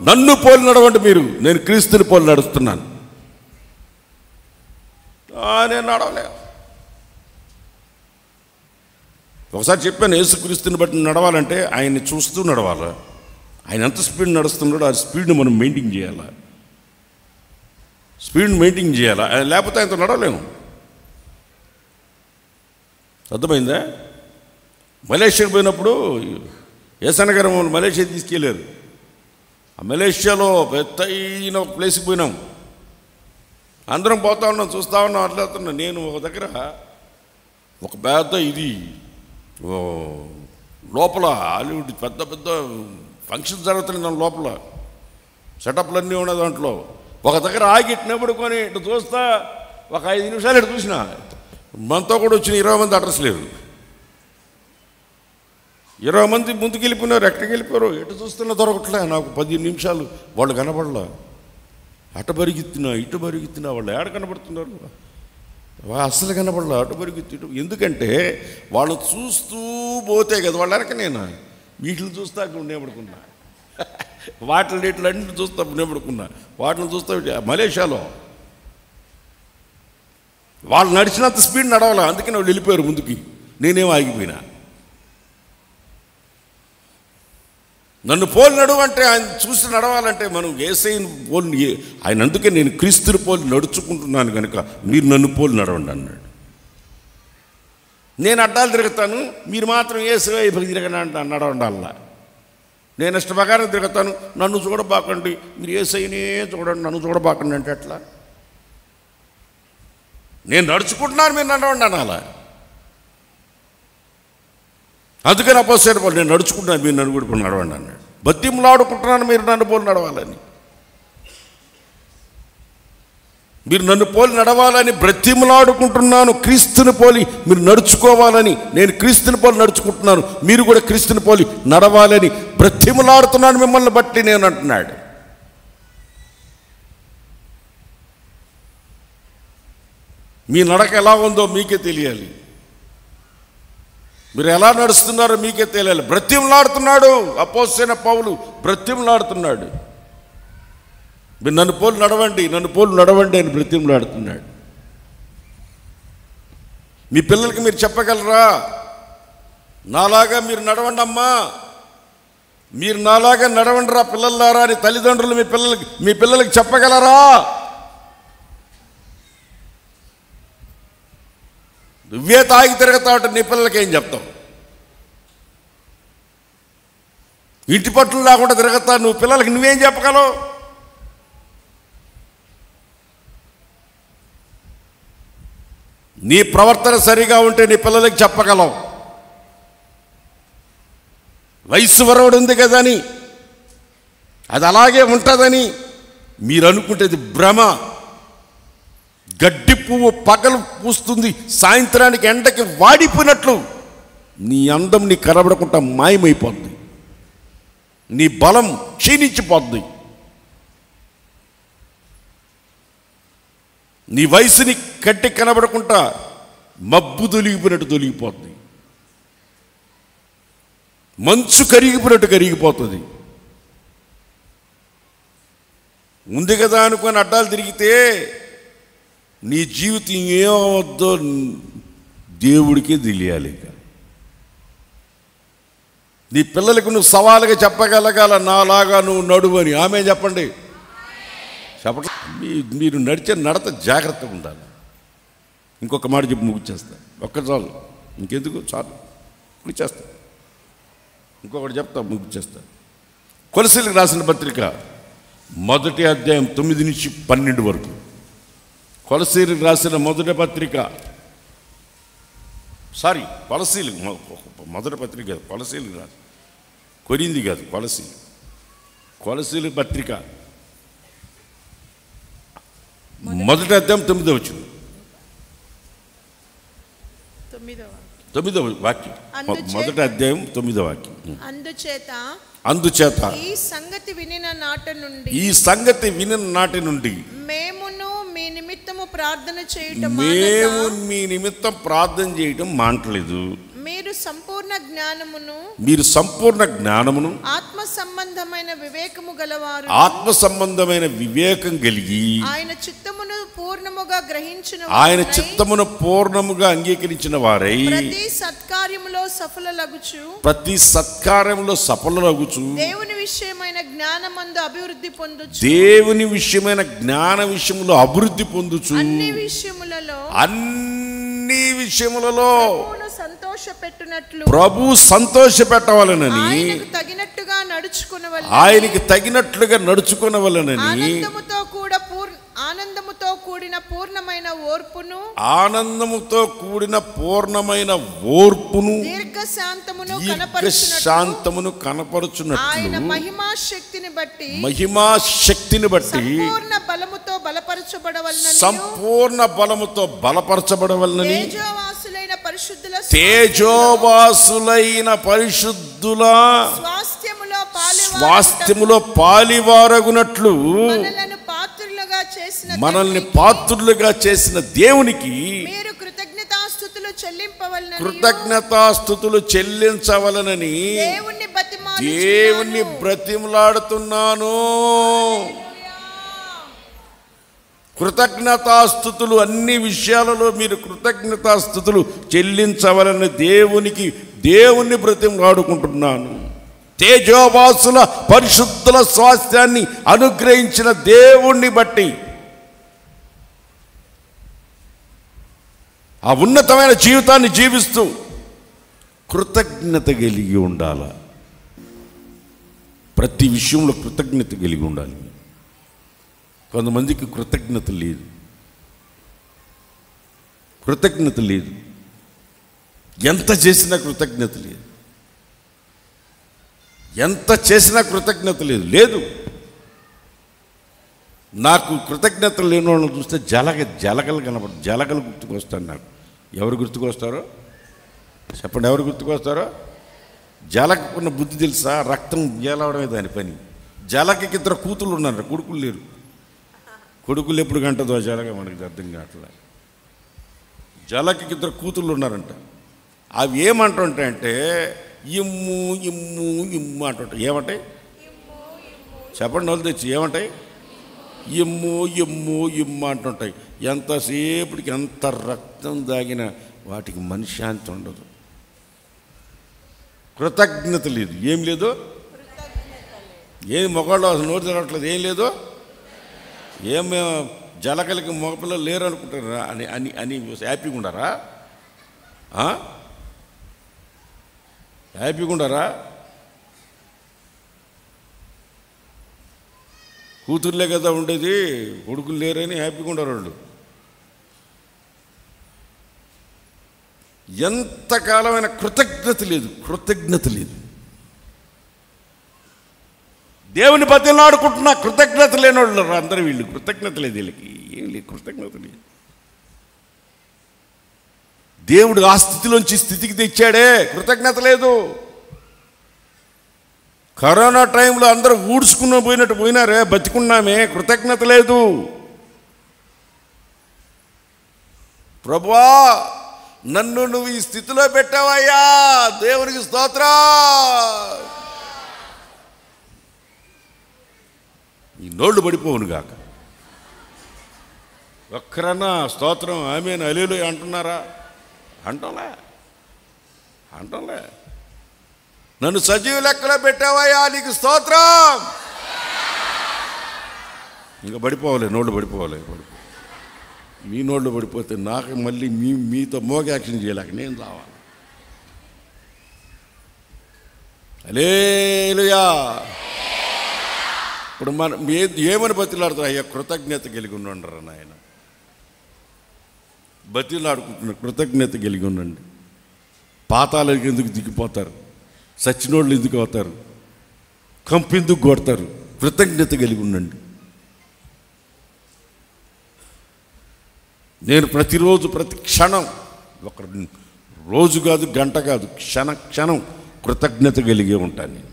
B: నన్ను పోలి నడవండి మీరు, నేను క్రీస్తుని పోలి నడుస్తున్నాను. నేను నడవలే. ఒకసారి చెప్పాను, యేసుక్రీస్తుని బట్టి నడవాలంటే ఆయన్ని చూస్తూ నడవాలి. ఆయన ఎంత స్పీడ్ నడుస్తున్నాడో ఆ స్పీడ్ని మనం మెయింటైన్ చేయాలి. స్పీడ్ మెయింటైన్ చేయాలి, లేకపోతే ఆయనతో నడవలేము. అర్థమైందా? మలేషియాకి పోయినప్పుడు ఏసన్న గారు మమ్మల్ని మలేషియా తీసుకెళ్ళారు. ఆ మలేషియాలో పెద్ద ప్లేస్కి పోయినాం. అందరం పోతా ఉన్నాం, చూస్తూ ఉన్నాం, అట్లా వెళ్తున్నాం. నేను ఒక దగ్గర ఒక పెద్ద లోపల హాలీవుడ్ పెద్ద పెద్ద ఫంక్షన్ జరుగుతున్నాయి. దాని లోపల సెటప్లు అన్నీ ఉన్నాయి. దాంట్లో ఒక దగ్గర ఆగిట్టినప్పుడు కొని ఇటు చూస్తా ఒక 5 నిమిషాలు ఇటు చూసిన, మనతో కూడా వచ్చిన 20 మంది అడ్రస్ లేరు. 20 మంది ముందుకు వెళ్ళిపోయినారు. ఎక్కడికి వెళ్ళిపోయారు? ఎటు చూస్తున్నా దొరకట్లే. నాకు 15 నిమిషాలు వాళ్ళు కనపడలా. అటు పరిగెత్తినా ఇటు పరిగెత్తినా వాళ్ళు ఏడ కనపడుతున్నారు? అస్సలు కనపడలా. అటు పరిగెత్తి ఇటు. ఎందుకంటే వాళ్ళు చూస్తూ పోతే కదా వాళ్ళు వెనక. నేను వీటిని చూస్తా ఉండేపడుకున్నా, వాటిని అన్నింటిని చూస్తా ఉండేపడుకున్నా. వాటిని చూస్తా మలేషియాలో వాళ్ళు నడిచినంత స్పీడ్ నడవాలి. అందుకని వాళ్ళు వెళ్ళిపోయారు ముందుకి, నేనేమో ఆగిపోయినా. నన్ను పోలి నడువు అంటే ఆయన చూసి నడవాలంటే మనం యేసయ్యను పోలి, ఆయన అందుకే నేను క్రీస్తుని పోలి నడుచుకుంటున్నాను కనుక మీరు నన్ను పోలి నడవండి అన్నాడు. నేను అడ్డాలు తిరుగుతాను, మీరు మాత్రం యేసయ్య తిరగనండి నడవండాలా. నేను ఇష్ట ప్రకారం తిరుగుతాను, నన్ను చూడబాకండి, మీరు యేసయ్యనే చూడండి, నన్ను చూడబాకండి అంటే ఎట్లా? నేను నడుచుకుంటున్నాను, మీరు నడవండి అనాలా. అందుకని అపోస్తలుడైన పౌలు నేను నడుచుకుంటున్నాను, మీరు నన్ను కూడా నడవండి అన్నాడు. బతిమలాడుకుంటున్నాను, మీరు నన్ను పోలి నడవాలని. మీరు నన్ను పోలి నడవాలని బ్రతిమలాడుకుంటున్నాను. క్రీస్తుని పోలి మీరు నడుచుకోవాలని, నేను క్రీస్తుని పోలి నడుచుకుంటున్నాను, మీరు కూడా క్రీస్తుని పోలి నడవాలని బ్రతిమలాడుతున్నాను మిమ్మల్ని బట్టి నేను అంటున్నాడు. మీ నడక ఎలా ఉందో మీకే తెలియాలి, మీరు ఎలా నడుస్తున్నారో మీకే తెలియాలి. బ్రతిమలాడుతున్నాడు అపోస్తలుడైన పౌలు, బ్రతిమలాడుతున్నాడు. మీరు నన్ను పోలి నడవండి, నన్ను పోలి నడవండి అని బ్రతిమలాడుతున్నాడు. మీ పిల్లలకి మీరు చెప్పగలరా, నాలాగా మీరు నడవండి అమ్మా, మీరు నాలాగా నడవండి రా పిల్లలారా అని తల్లిదండ్రులు మీ పిల్లలకి చెప్పగలరా? నువ్వే తాగి తిరుగుతా ఉంటే నీ పిల్లలకి ఏం చెప్తావు? ఇంటి పట్టులు లేకుండా తిరుగుతా నువ్వు పిల్లలకి నువ్వేం చెప్పగలవు? నీ ప్రవర్తన సరిగా ఉంటే నీ పిల్లలకి చెప్పగలవు. వయసు వరవడు ఉంది కదని, అది అలాగే ఉంటుందని మీరు అనుకుంటేది భ్రమ. గడ్డి పువ్వు పగలు పూస్తుంది, సాయంత్రానికి ఎండకి వాడిపోయినట్లు నీ అందం నీ కనబడకుండా మాయమైపోద్ది, నీ బలం క్షీణించిపోద్ది, నీ వయసుని కట్టి కనబడకుండా మబ్బు తొలిగిపోయినట్టు తొలిగిపోద్ది, మంచు కరిగిపోయినట్టు కరిగిపోతుంది. ఉంది కదా అనుకొని అడ్డాలు తిరిగితే నీ జీవితం ఏమవుద్దో దేవుడికే తెలియాలి. నీ పిల్లలకు నువ్వు సవాలుగా చెప్పగలగాల, నాలాగా నువ్వు నడువని. ఆమె చెప్పండి, చెప్పండి. మీరు నడిచే నడత జాగ్రత్తగా ఉండాలి. ఇంకొక మాట చెప్పి ముగిచేస్తా, ఒక్క చాలు, ఇంకెందుకు చాలు, ముగిచేస్తా. ఇంకొకటి చెప్తా, ముగిచేస్తా. కొలసీలకు రాసిన పత్రిక 1వ అధ్యాయం 9 నుంచి 12 వరకు. కొలసీలకు రాసిన మొదటి పత్రిక, కొలసీలు మొదటి పత్రిక కాదు, కొలసీలకు రాసి, కొరింది కాదు, కొలసీలు పత్రిక 1వ అధ్యాయం 9వ వచనం, 9వ వాక్యం. 1వ అధ్యాయం 9వ వాక్యం. అందుచేత
C: ఈ సంగతి వినిన
B: నాటి నుండి
C: మేమును మీ నిమిత్తము ప్రార్థన
B: చేయటం మానట్లేదు.
C: మీరు సంపూర్ణ
B: జ్ఞానమును
C: ఆత్మ సంబంధమైన
B: వివేకం కలిగి
C: ఆయన చిత్తమును పూర్ణముగా
B: అంగీకరించిన వారై
C: ప్రతి సత్కార్యములో సఫలలగుచు దేవుని విషయమైన జ్ఞాన విషయములో అభివృద్ధి పొందుచు అన్ని విషయములలో ప్రభు సంతోషపెట్టవలెనని ఆయనకి తగినట్లుగా నడుచుకొనవలెనని ఆనందముతో కూడిన పూర్ణమైన ఓర్పును దీర్ఘశాంతమును కనపరుచున్నట్లు ఆయన మహిమా శక్తిని బట్టి సంపూర్ణ బలముతో బలపరచబడవలనని తేజోవాసులైన పరిశుద్ధుల స్వాస్థ్యములో పాలివారగునట్లు మనల్ని పాత్రులుగా చేసిన దేవునికి కృతజ్ఞతాస్తుతులు చెల్లించవలనని దేవుణ్ణి బ్రతిమలాడుతున్నాను. కృతజ్ఞతాస్తుతులు అన్ని విషయాలలో మీరు కృతజ్ఞతాస్తుతులు చెల్లించవలని దేవుణ్ణి బ్రతిమలాడుకుంటున్నాను. తేజోవాసుల పరిశుద్ధుల స్వాస్థ్యాన్ని అనుగ్రహించిన దేవుణ్ణి బట్టి ఆ ఉన్నతమైన జీవితాన్ని జీవిస్తూ కృతజ్ఞత కలిగి ఉండాలి. ప్రతి విషయంలో కృతజ్ఞత కలిగి ఉండాలి. కొంతమందికి కృతజ్ఞత లేదు. ఎంత చేసినా కృతజ్ఞత లేదు. నాకు కృతజ్ఞత లేని వాళ్ళని చూస్తే జలగలు కనపడు. జలగలు గుర్తుకొస్తాను నాకు. ఎవరు గుర్తుకొస్తారో చెప్పండి, ఎవరు గుర్తుకొస్తారో? జలకున్న బుద్ధి తెలుసా? రక్తం గేలవడమే దాని పని. జలకి 2 కూతుళ్ళు ఉన్నారు, కొడుకులు లేరు. కొడుకులు ఎప్పుడు కంటదో జలగ మనకి అర్థం కావట్లే. జలకి 2 కూతుళ్ళు ఉన్నారంట. అవి ఏమంటుంటాయంటే ఇమ్ము ఇమ్ము ఇమ్ము అంటుంటాయి. ఏమంటాయి చెప్పండి, వాళ్ళు తెచ్చి ఏమంటాయి? ఇమ్ము ఇమ్ము ఇమ్ము అంటుంటాయి. ఎంతసేపటికి ఎంత రక్తం దాగిన వాటికి మనశ్శాంతి ఉండదు. కృతజ్ఞత లేదు. ఏం లేదు? ఏం మొగాళ్ళు అసలు నోరు తిరగట్లేదు. ఏం లేదు. ఏం జలకలకి మగపిల్లలు లేరు అనుకుంటారా అని అని అని హ్యాపీగా ఉండారా? హ్యాపీగా ఉండారా? కూతుర్లే కదా ఉండేది, కొడుకులు లేరని హ్యాపీగా ఉండరు వాళ్ళు. ఎంతకాలమైన కృతజ్ఞత లేదు. దేవుని బతిలాడుకుంటున్నా కృతజ్ఞత లేని వాళ్ళు అందరూ. వీళ్ళు కృతజ్ఞత లేదు, వీళ్ళకి ఏం లేదు, కృతజ్ఞత లేదు. దేవుడు ఆ స్థితిలోంచి స్థితికి తెచ్చాడే, కృతజ్ఞత లేదు. కరోనా టైంలో అందరూ ఊడ్చుకున్న పోయినట్టు పోయినారే, బతికున్నామే, కృతజ్ఞత లేదు. ప్రభువా నన్ను నువ్వు ఈ స్థితిలో పెట్టావయ్యా, దేవునికి స్తోత్రం. ఈ నోళ్ళు పడిపోవును గాక. ఒక్కరన్నా స్తోత్రం ఆమేన్ హల్లెలూయా అంటున్నారా? అంటలే. నన్ను సజీవ లెక్కలో పెట్టావయ్యా, నీకు స్తోత్రం. ఇంకా పడిపోవాలి, నోళ్ళు పడిపోవాలి. మీ నోళ్ళు పడిపోతే నాకు మళ్ళీ మీతో మోగ యాక్షన్ చేయలేక నేను రావాలి. హల్లెలూయా. ఇప్పుడు మనం ఏమని బతిలాడుతారు? అయ్యా కృతజ్ఞత కలిగి ఉండండి నాయన. బతిలాడుకుంటున్నారు, కృతజ్ఞత కలిగి ఉండండి. పాతాళానికి ఎందుకు దిగిపోతారు? సచ్చినోళ్ళు ఎందుకు అవుతారు? కంపెందుకు కొడతారు? కృతజ్ఞత కలిగి ఉండండి. నేను ప్రతిరోజు ప్రతి క్షణం, ఒక రోజు కాదు, గంట కాదు, క్షణం
B: కృతజ్ఞత కలిగే ఉంటాను నేను.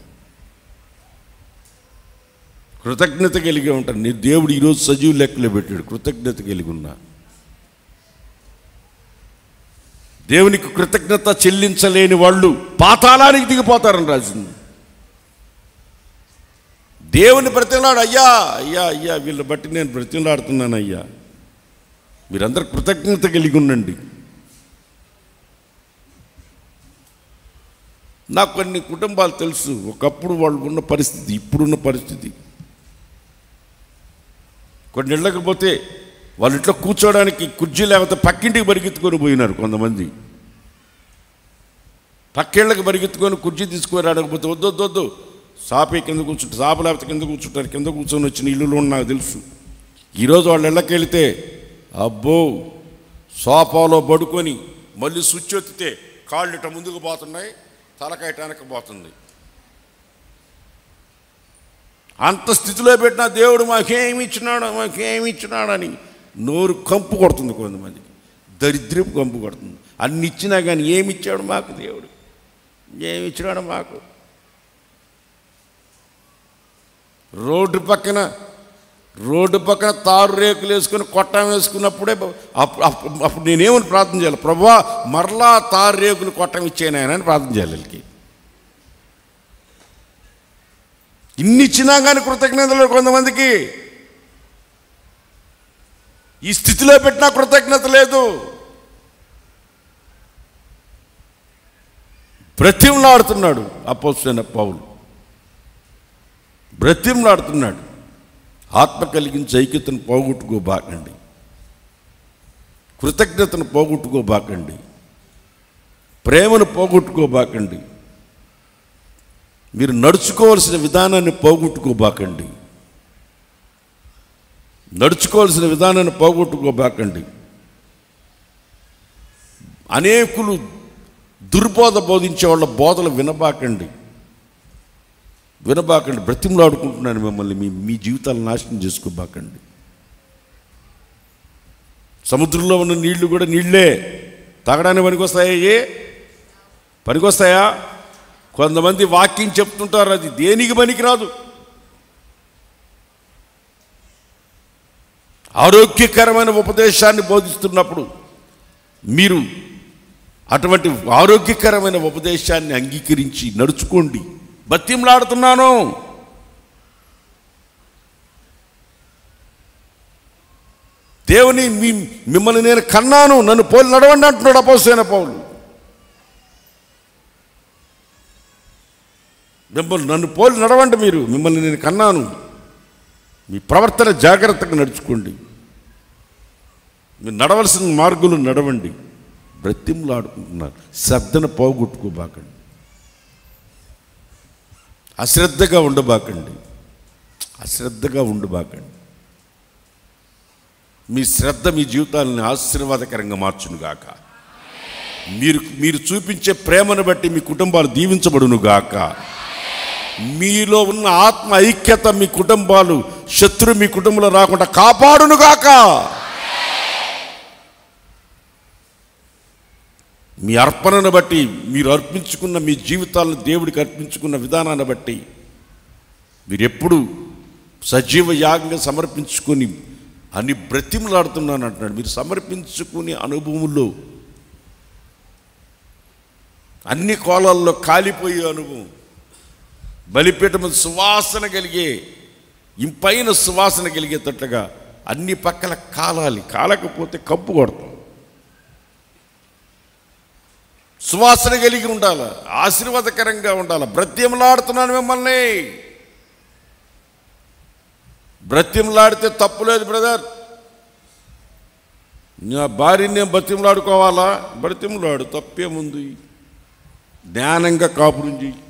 B: కృతజ్ఞత కలిగే ఉంటాను. నీ దేవుడు ఈరోజు సజీవ లెక్కలో పెట్టాడు. కృతజ్ఞత కలిగి ఉన్నా. దేవునికి కృతజ్ఞత చెల్లించలేని వాళ్ళు పాతాళానికి దిగిపోతారని రాసింది. దేవుని బ్రతిమలాడు, అయ్యా అయ్యా అయ్యా వీళ్ళని బట్టి నేను బ్రతిమలాడుతున్నాను అయ్యా, మీరందరూ కృతజ్ఞత కలిగి ఉండండి. నాకు కొన్ని కుటుంబాలు తెలుసు, ఒకప్పుడు వాళ్ళు ఉన్న పరిస్థితి, ఇప్పుడున్న పరిస్థితి. కొన్ని ఇళ్ళకి పోతే వాళ్ళ ఇంట్లో కూర్చోవడానికి కుర్చీ లేకపోతే పక్కింటికి పరిగెత్తుకొని పోయినారు కొంతమంది. పక్కేళ్ళకి పరిగెత్తుకొని కుర్చీ తీసుకొని రాడకపోతే వద్దు సాపే కింద కూర్చుంటారు, సాప లేకపోతే కింద కూర్చుంటారు. కింద కూర్చొని వచ్చిన ఇల్లులో నాకు తెలుసు. ఈరోజు వాళ్ళ ఇళ్ళకి వెళితే అబ్బో సోఫాలో పడుకొని మళ్ళీ స్విచ్ ఎత్తితే కాళ్ళు ఇట ముందుకు పోతున్నాయి, తలకాయ వెనక్కి పోతుంది. అంత స్థితిలో పెట్టిన దేవుడు మాకేమి ఇచ్చినాడని నోరు కంపు కొడుతుంది కొంతమందికి, దరిద్రపు కంపు కొడుతుంది. అన్ని ఇచ్చినా కానీ ఏమి ఇచ్చాడు మాకు దేవుడు, ఏమి ఇచ్చినాడు మాకు? రోడ్డు పక్కన తారు రేకులు వేసుకొని కొట్టం వేసుకున్నప్పుడే అప్పుడు నేనేమని ప్రార్థన చేయాలి? ప్రభువా మరలా తారు రేకులు కొట్టం ఇచ్చేనాయన అని ప్రార్థన చేయాలి. వీళ్ళకి ఇన్ని ఇచ్చినా కానీ కృతజ్ఞతలు కొంతమందికి. ఈ స్థితిలో పెట్టినా కృతజ్ఞత లేదు. బ్రతిమలాడుతున్నాడు అపోస్తలుడైన పౌలు, బ్రతిమలాడుతున్నాడు. ఆత్మ కలిగించే ఐక్యతను పోగొట్టుకోబాకండి, కృతజ్ఞతను పోగొట్టుకోబాకండి, ప్రేమను పోగొట్టుకోబాకండి, మీరు నడుచుకోవాల్సిన విధానాన్ని పోగొట్టుకోబాకండి, నడుచుకోవాల్సిన విధానాన్ని పోగొట్టుకోబాకండి. అనేకులు దుర్బోధ బోధించే వాళ్ళ బోధలు వినబాకండి. బ్రతిమలాడుకుంటున్నాను మిమ్మల్ని, మీ జీవితాలను నాశనం చేసుకోబాకండి. సముద్రంలో ఉన్న నీళ్లు కూడా నీళ్లే, తాగడానికి పనికొస్తాయా? కొంతమంది వాక్యం చెప్తుంటారు, అది దేనికి పనికిరాదు. ఆరోగ్యకరమైన ఉపదేశాన్ని బోధిస్తున్నప్పుడు మీరు అటువంటి ఆరోగ్యకరమైన ఉపదేశాన్ని అంగీకరించి నడుచుకోండి. బతిమలాడుతున్నాను. దేవుని మిమ్మల్ని నేను కన్నాను, నన్ను పోలి నడవండి అంటున్నాడు అపోస్తలుడైన పౌలు. నన్ను పోలి నడవండి, మిమ్మల్ని నేను కన్నాను. మీ ప్రవర్తన జాగ్రత్తగా నడుచుకోండి, మీరు నడవలసిన మార్గులు నడవండి. బ్రతిమలాడుకుంటున్నారు. శ్రద్ధను పోగొట్టుకోబాకండి, అశ్రద్ధగా ఉండబాకండి. మీ శ్రద్ధ మీ జీవితాలను ఆశీర్వాదకరంగా మార్చునుగాక. మీరు చూపించే ప్రేమను బట్టి మీ కుటుంబాలు దీవించబడునుగాక. మీలో ఉన్న ఆత్మ ఐక్యత మీ కుటుంబాలు, శత్రు మీ కుటుంబంలో రాకుండా కాపాడునుగాక. మీ అర్పణను బట్టి, మీరు అర్పించుకున్న మీ జీవితాలను దేవుడికి అర్పించుకున్న విధానాన్ని బట్టి మీరు ఎప్పుడు సజీవ యాగంగా సమర్పించుకొని అని బ్రతిమలాడుతున్నాను అంటున్నాడు. మీరు సమర్పించుకునే అనుభవంలో అన్ని కోలాల్లో కాలిపోయే అనుభవం, బలిపీఠం సువాసన కలిగే, ఇంపైన సువాసన కలిగేటట్లుగా అన్ని పక్కల కాలాలి. కాలకపోతే కంపు కొడతాం. సువాసన కలిగి ఉండాలి, ఆశీర్వాదకరంగా ఉండాలి. బ్రతిమలాడుతున్నాను మిమ్మల్ని. బ్రతిమలాడితే తప్పులేదు బ్రదర్. నా భార్యని నేను బ్రతిమలాడుకోవాలా? బ్రతిమలాడు, తప్పేముంది? జ్ఞానంగా కాపురం చెయ్యి.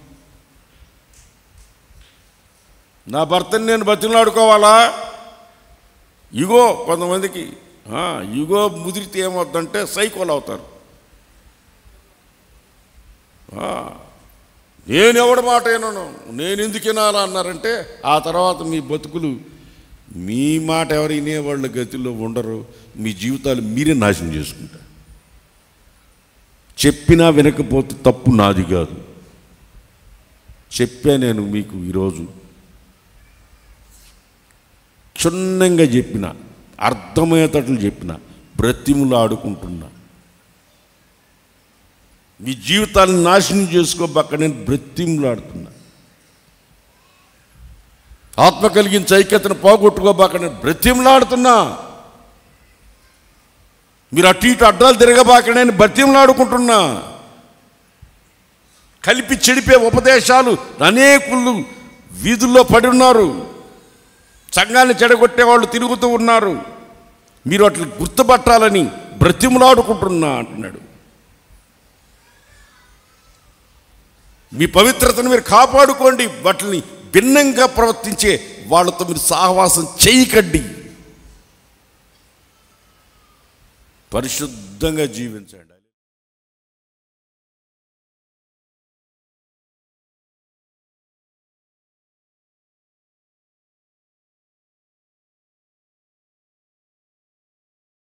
B: నా భర్తని నేను బ్రతిమలాడుకోవాలా? ఇగో కొంతమందికి ఇగో ముదిరితే ఏమవుతుందంటే సైకోలు అవుతారు. నేను ఎవడి మాట వినను, నేను ఎందుకు వినాలా అన్నారంటే ఆ తర్వాత మీ బతుకులు, మీ మాట ఎవరు వినేవాళ్ళ గతిలో ఉండరు. మీ జీవితాలు మీరే నాశనం చేసుకుంటారు. చెప్పినా వినకపోతే తప్పు నాది కాదు, చెప్పా నేను మీకు ఈరోజు క్షుణ్ణంగా చెప్పిన, అర్థమయ్యేటట్లు చెప్పిన, బ్రతిములాడుకుంటున్నా. మీ జీవితాన్ని నాశనం చేసుకోబాక నేను బ్రతిములాడుతున్నా. ఆత్మ కలిగించే ఐక్యతను పోగొట్టుకోబాక నేను బ్రతిములాడుతున్నా. మీరు అటు ఇటు అడ్డాలు తిరగబాక నేను బ్రతిములాడుకుంటున్నా. కలిపి చెడిపే ఉపదేశాలు అనేకులు వీధుల్లో పడి ఉన్నారు. సంఘాన్ని చెడగొట్టే వాళ్ళు తిరుగుతూ ఉన్నారు. మీరు అట్లా గుర్తుపట్టాలని బ్రతిములాడుకుంటున్నా అంటున్నాడు. మీ పవిత్రతను మీరు కాపాడుకోండి. వాటిని భిన్నంగా ప్రవర్తించే వాళ్ళతో మీరు సహవాసం చేయకండి. పరిశుద్ధంగా జీవించండి.